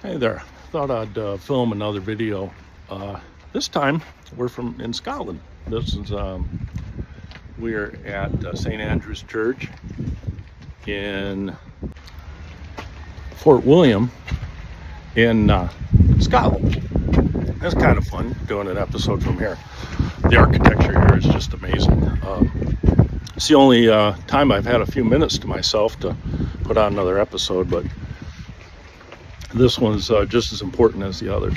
Hey there, thought I'd film another video. This time we're in Scotland. This is we're at St. Andrew's Church in Fort William in Scotland. It's kind of fun doing an episode from here. The architecture here is just amazing. It's the only time I've had a few minutes to myself to put on another episode, but this one's just as important as the others.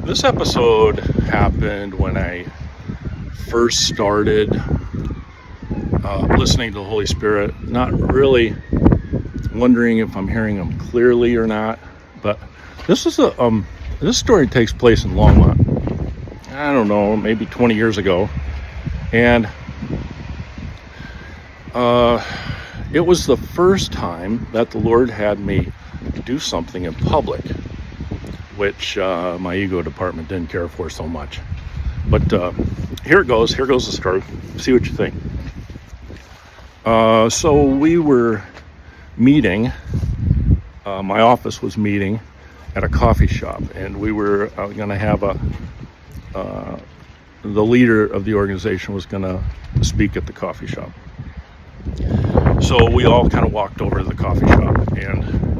This episode happened when I first started listening to the Holy Spirit, not really wondering if I'm hearing Him clearly or not. But this story takes place in Longmont. I don't know, maybe 20 years ago, and it was the first time that the Lord had me do something in public, which my ego department didn't care for so much. But here it goes. Here goes the story. See what you think. So we were meeting. My office was meeting at a coffee shop, and we were going to have the leader of the organization was going to speak at the coffee shop. So we all kind of walked over to the coffee shop, and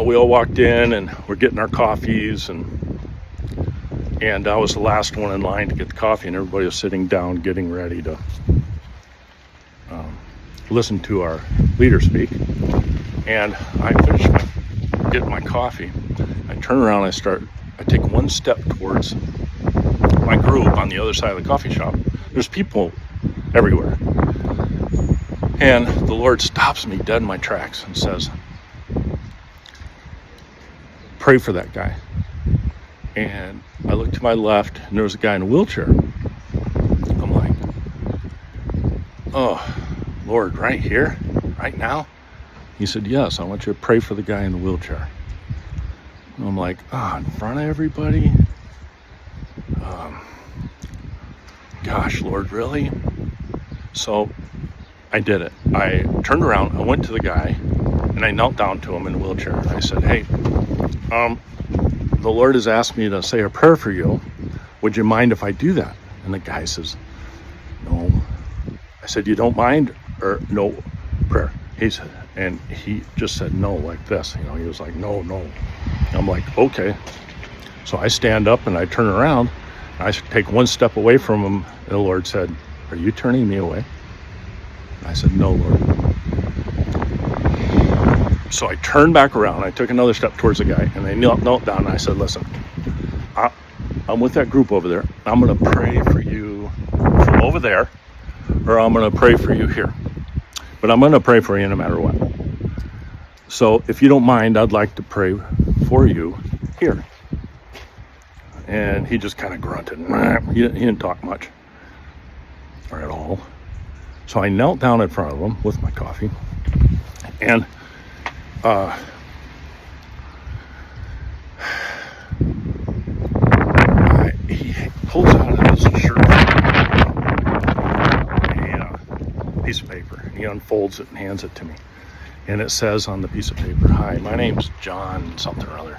we all walked in, and we're getting our coffees, and I was the last one in line to get the coffee, and everybody was sitting down getting ready to listen to our leader speak. And I finished getting my coffee. I turn around, I take one step towards my group on the other side of the coffee shop. There's people everywhere. And the Lord stops me dead in my tracks and says, "Pray for that guy." And I look to my left, and there was a guy in a wheelchair. I'm like, "Oh, Lord, right here? Right now?" He said, "Yes, I want you to pray for the guy in the wheelchair." And I'm like, in front of everybody? Gosh, Lord, really? So I did it. I turned around, I went to the guy, and I knelt down to him in a wheelchair. I said, "Hey, the Lord has asked me to say a prayer for you. Would you mind if I do that?" And the guy says, "No." I said, "You don't mind?" Or "No prayer." He said, and he just said no like this. He was like, "No, no." I'm like, "Okay." So I stand up and I turn around. I take one step away from him. And the Lord said, "Are you turning me away?" I said, "No, Lord." So I turned back around. I took another step towards the guy, and I knelt down, and I said, "Listen, I'm with that group over there. I'm going to pray for you from over there, or I'm going to pray for you here. But I'm going to pray for you no matter what. So if you don't mind, I'd like to pray for you here." And he just kind of grunted. He didn't talk much or at all. So I knelt down in front of him with my coffee, and he pulls out of his shirt a piece of paper, and he unfolds it and hands it to me. And it says on the piece of paper, "Hi, my name's John something or other,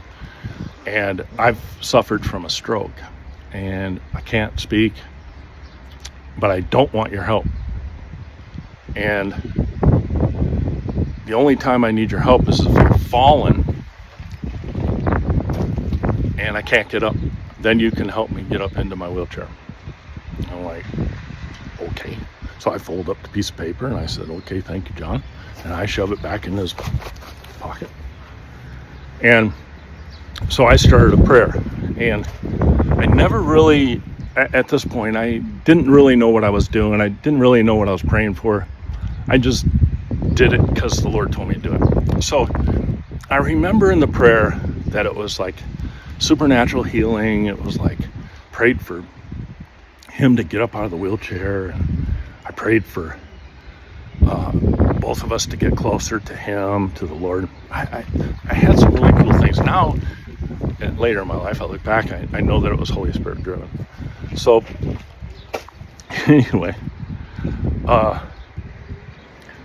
and I've suffered from a stroke, and I can't speak, but I don't want your help. And the only time I need your help is if I've fallen and I can't get up. Then you can help me get up into my wheelchair." I'm like, "Okay." So I fold up the piece of paper and I said, "Okay, thank you, John." And I shove it back in his pocket. And so I started a prayer. And I never really, at this point, I didn't really know what I was doing. I didn't really know what I was praying for. I just did it because the Lord told me to do it. So I remember in the prayer that it was like supernatural healing. It was like prayed for him to get up out of the wheelchair. And I prayed for both of us to get closer to him, to the Lord. I had some really cool things. Now, later in my life, I look back, I know that it was Holy Spirit driven. So anyway,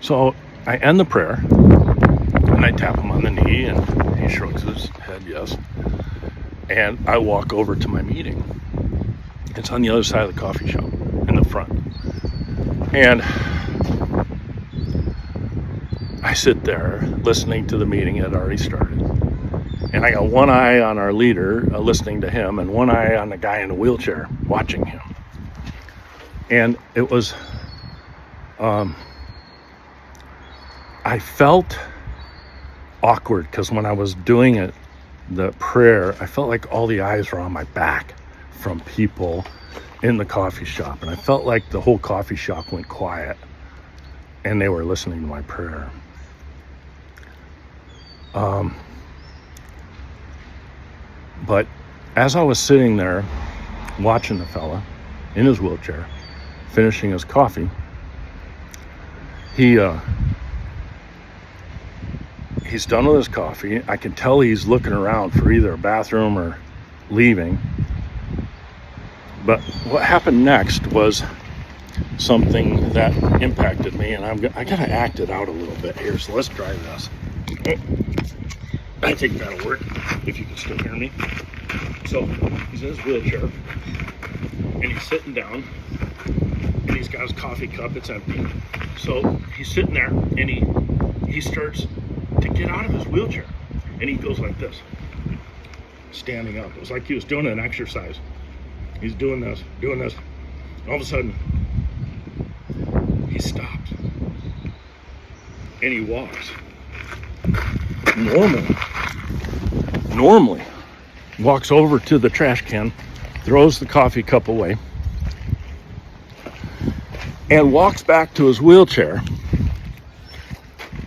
so I end the prayer, and And I tap him on the knee, and he shrugs his head, yes. And I walk over to my meeting. It's on the other side of the coffee shop, in the front. And I sit there listening to the meeting. It had already started. And I got one eye on our leader, listening to him, and one eye on the guy in the wheelchair, watching him. And it was, I felt awkward because when I was doing it, the prayer, I felt like all the eyes were on my back from people in the coffee shop. And I felt like the whole coffee shop went quiet and they were listening to my prayer. But as I was sitting there watching the fella in his wheelchair, finishing his coffee, he's done with his coffee. I can tell he's looking around for either a bathroom or leaving. But what happened next was something that impacted me, and I gotta act it out a little bit here. So let's try this. I think that'll work if you can still hear me. So he's in his wheelchair, and he's sitting down, and he's got his coffee cup. It's empty. So he's sitting there, and he starts to get out of his wheelchair, and he goes like this, standing up. It was like he was doing an exercise. He's doing this, and all of a sudden he stops and he walks normally walks over to the trash can, throws the coffee cup away, and walks back to his wheelchair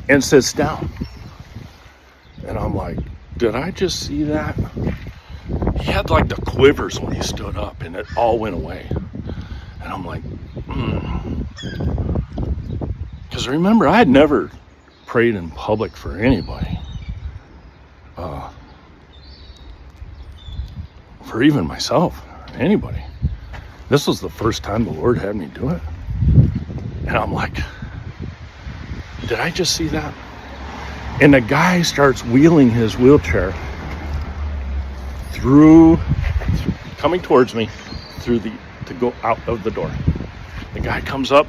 and sits down. And I'm like, did I just see that? He had like the quivers when he stood up, and it all went away. And I'm like, because remember, I had never prayed in public for anybody, for even myself, anybody. This was the first time the Lord had me do it. And I'm like, did I just see that? And the guy starts wheeling his wheelchair coming towards me to go out of the door. The guy comes up,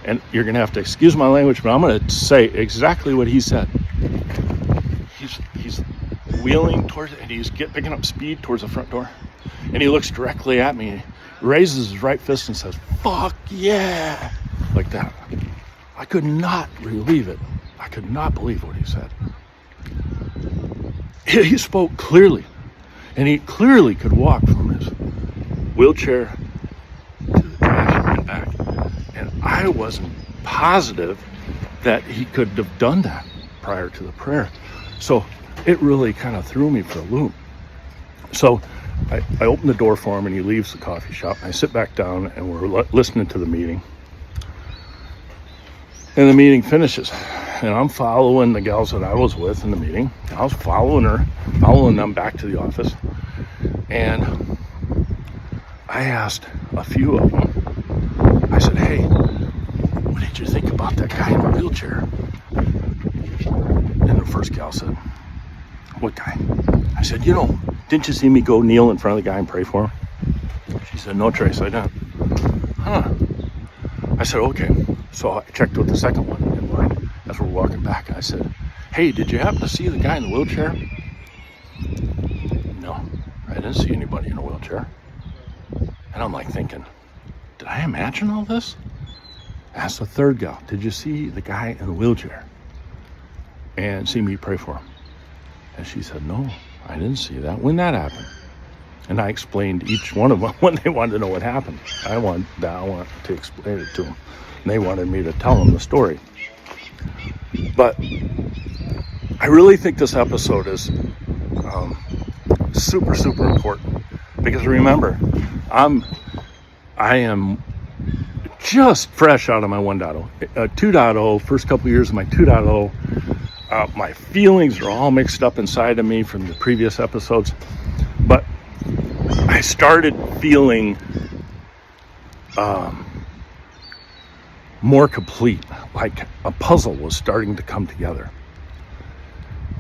and you're gonna have to excuse my language, but I'm gonna say exactly what he said. He's wheeling towards it, and he's picking up speed towards the front door, and he looks directly at me, raises his right fist and says, "Fuck yeah," like that. I could not believe it. I could not believe what he said. He spoke clearly, and he clearly could walk from his wheelchair to the trash and back. And I wasn't positive that he could have done that prior to the prayer. So it really kind of threw me for a loop. So I open the door for him, and he leaves the coffee shop. I sit back down, and we're listening to the meeting. And the meeting finishes. And I'm following the gals that I was with in the meeting. I was following them back to the office. And I asked a few of them, I said, "Hey, what did you think about that guy in the wheelchair?" And the first gal said, "What guy?" I said, "Didn't you see me go kneel in front of the guy and pray for him?" She said, "No, Trace, I didn't." Huh. I said, "Okay." So I checked with the second one in line as we're walking back. I said, "Hey, did you happen to see the guy in the wheelchair?" "No, I didn't see anybody in a wheelchair." And I'm like thinking, did I imagine all this? I asked the third gal, "Did you see the guy in the wheelchair and see me pray for him?" And she said, "No, I didn't see that. When that happened?" And I explained each one of them when they wanted to know what happened. I want to explain it to them. And they wanted me to tell them the story. But I really think this episode is super, super important. Because remember, I am just fresh out of my 1.0. 2.0, first couple years of my 2.0, my feelings are all mixed up inside of me from the previous episodes. But I started feeling more complete, like a puzzle was starting to come together.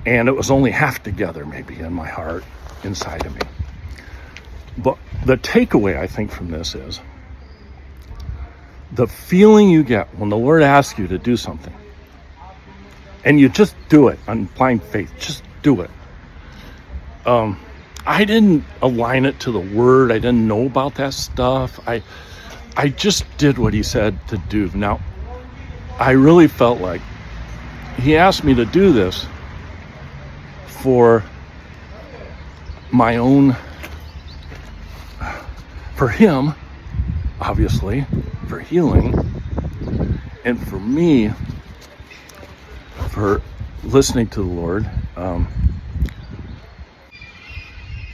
And it was only half together, maybe, in my heart, inside of me. But the takeaway, I think, from this is the feeling you get when the Lord asks you to do something, and you just do it on blind faith. Just do it. I didn't align it to the Word. I didn't know about that stuff. I just did what He said to do. Now, I really felt like He asked me to do this for my own, for Him, obviously, for healing, and for me, for listening to the Lord.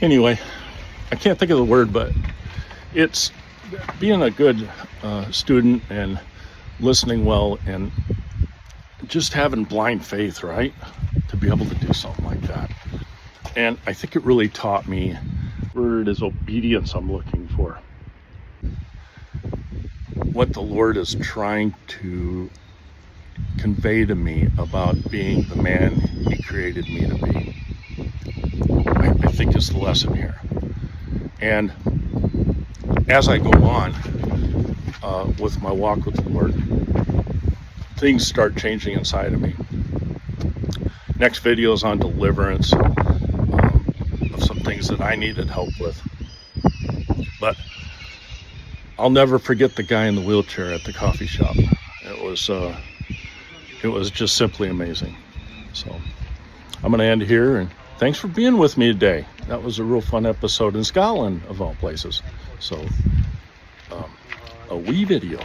Anyway, I can't think of the word, but it's being a good student and listening well and just having blind faith, right? To be able to do something like that. And I think it really taught me, the word is obedience I'm looking for. What the Lord is trying to convey to me about being the man He created me to be. I think is the lesson here. And as I go on with my walk with the Lord, things start changing inside of me. Next video is on deliverance of some things that I needed help with. But I'll never forget the guy in the wheelchair at the coffee shop. It was just simply amazing. So I'm going to end here, and thanks for being with me today. That was a real fun episode in Scotland, of all places. So, a wee video.